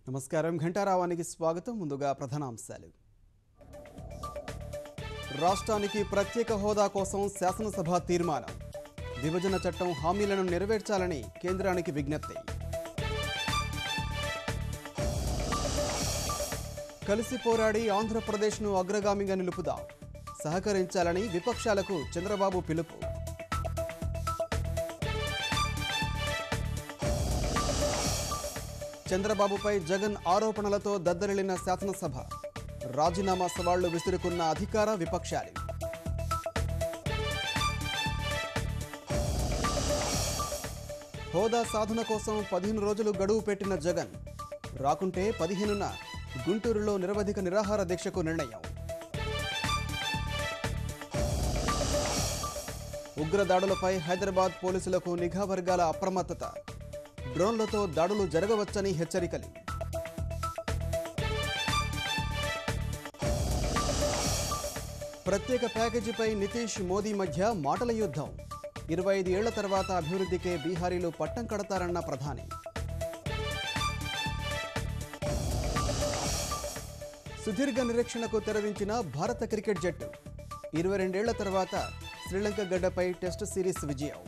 నమస్కారం ఘంటారావానికి స్వాగతం. ముందుగా ప్రధానాంశాలు. రాష్ట్రానికి ప్రత్యేక హోదా కోసం శాసనసభ తీర్మానం. విభజన చట్టం హామీలను నెరవేర్చాలని కేంద్రానికి విజ్ఞప్తి. కలిసి పోరాడి ఆంధ్రప్రదేశ్ను అగ్రగామిగా నిలుపుదాం. సహకరించాలని విపక్షాలకు చంద్రబాబు పిలుపు. చంద్రబాబుపై జగన్ ఆరోపణలతో దద్దరిల్లిన శాసనసభ. రాజీనామా సవాళ్లు విసురుకున్న అధికార విపక్షాలు. హోదా సాధన కోసం 15 రోజులు గడువు పెట్టిన జగన్. రాకుంటే 15న గుంటూరులో నిరవధిక నిరాహార దీక్షకు నిర్ణయం. ఉగ్రదాడులపై హైదరాబాద్ పోలీసులకు నిఘా వర్గాల అప్రమత్తత. డ్రోన్లతో దాడులు జరగవచ్చని హెచ్చరికలు. ప్రత్యేక ప్యాకేజీపై నితీష్ మోదీ మధ్య మాటల యుద్ధం. 25 ఏళ్ల తర్వాత అభివృద్ధికే బీహారీలు పట్టం కడతారన్న ప్రధాని. సుదీర్ఘ నిరీక్షణకు తెరదించిన భారత క్రికెట్ జట్టు. 22 ఏళ్ల తర్వాత శ్రీలంక గడ్డపై టెస్ట్ సిరీస్ విజయం.